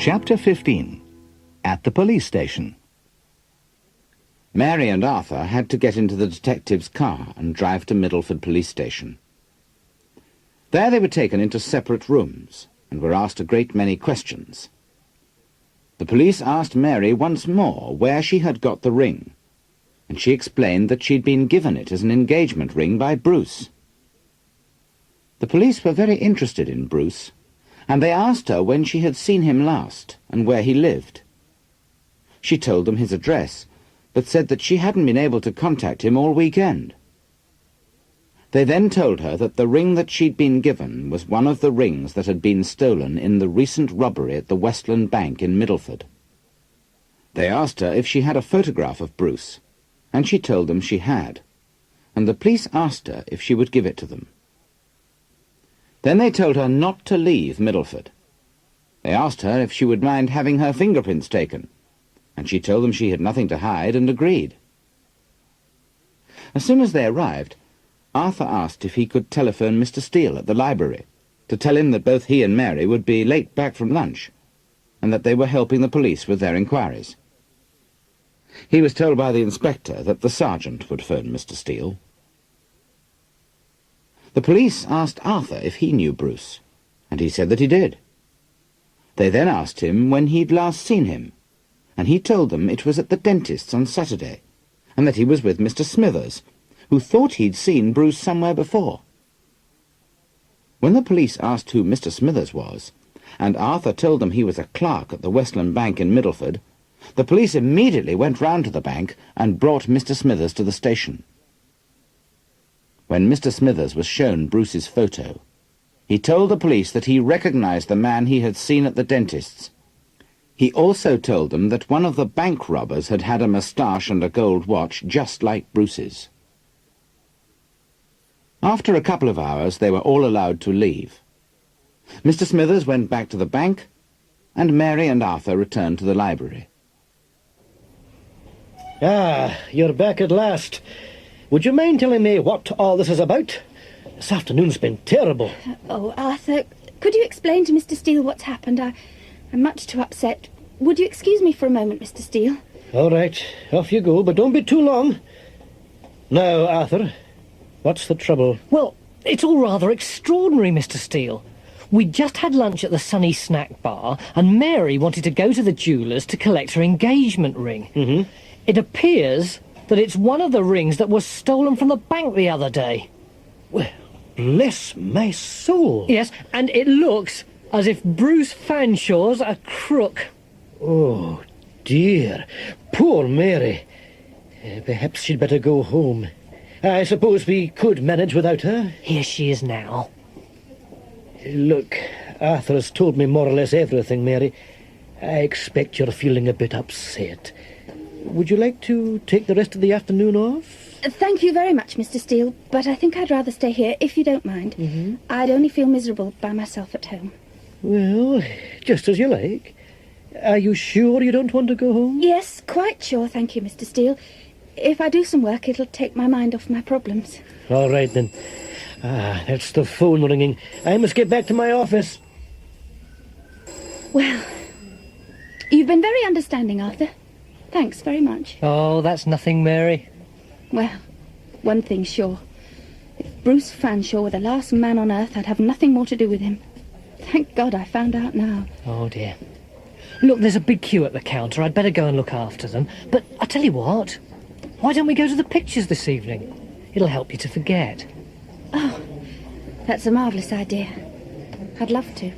Chapter 15. At the Police Station. Mary and Arthur had to get into the detective's car and drive to Middleford Police Station. There they were taken into separate rooms and were asked a great many questions. The police asked Mary once more where she had got the ring, and she explained that she'd been given it as an engagement ring by Bruce. The police were very interested in Bruce, and they asked her when she had seen him last and where he lived. She told them his address, but said that she hadn't been able to contact him all weekend. They then told her that the ring that she'd been given was one of the rings that had been stolen in the recent robbery at the Westland Bank in Middleford. They asked her if she had a photograph of Bruce, and she told them she had, and the police asked her if she would give it to them. Then they told her not to leave Middleford. They asked her if she would mind having her fingerprints taken, and she told them she had nothing to hide and agreed. As soon as they arrived, Arthur asked if he could telephone Mr. Steele at the library to tell him that both he and Mary would be late back from lunch, and that they were helping the police with their inquiries. He was told by the inspector that the sergeant would phone Mr. Steele. The police asked Arthur if he knew Bruce, and he said that he did. They then asked him when he'd last seen him, and he told them it was at the dentist's on Saturday, and that he was with Mr. Smithers, who thought he'd seen Bruce somewhere before. When the police asked who Mr. Smithers was, and Arthur told them he was a clerk at the Westland Bank in Middleford, the police immediately went round to the bank and brought Mr. Smithers to the station. When Mr. Smithers was shown Bruce's photo, he told the police that he recognized the man he had seen at the dentist's. He also told them that one of the bank robbers had had a moustache and a gold watch just like Bruce's. After a couple of hours, they were all allowed to leave. Mr. Smithers went back to the bank, and Mary and Arthur returned to the library. Ah, you're back at last. Would you mind telling me what all this is about? This afternoon's been terrible. Oh, Arthur, could you explain to Mr. Steele what's happened? I'm much too upset. Would you excuse me for a moment, Mr. Steele? All right, off you go, but don't be too long. Now, Arthur, what's the trouble? Well, it's all rather extraordinary, Mr. Steele. We just had lunch at the Sunny Snack Bar, and Mary wanted to go to the jeweller's to collect her engagement ring. Mm-hmm. It appears that it's one of the rings that was stolen from the bank the other day. Well, bless my soul. Yes, and it looks as if Bruce Fanshaw's a crook. Oh, dear. Poor Mary. Perhaps she'd better go home. I suppose we could manage without her. Here she is now. Look, Arthur has told me more or less everything, Mary. I expect you're feeling a bit upset. Would you like to take the rest of the afternoon off? Thank you very much, Mr. Steele, but I think I'd rather stay here, if you don't mind. Mm-hmm. I'd only feel miserable by myself at home. Well, just as you like. Are you sure you don't want to go home? Yes, quite sure, thank you, Mr. Steele. If I do some work, it'll take my mind off my problems. All right, then. Ah, that's the phone ringing. I must get back to my office. Well, you've been very understanding, Arthur. Thanks very much. Oh, that's nothing, Mary. Well, one thing's sure. If Bruce Fanshawe were the last man on earth, I'd have nothing more to do with him. Thank God I found out now. Oh, dear. Look, there's a big queue at the counter. I'd better go and look after them. But I tell you what, why don't we go to the pictures this evening? It'll help you to forget. Oh, that's a marvellous idea. I'd love to.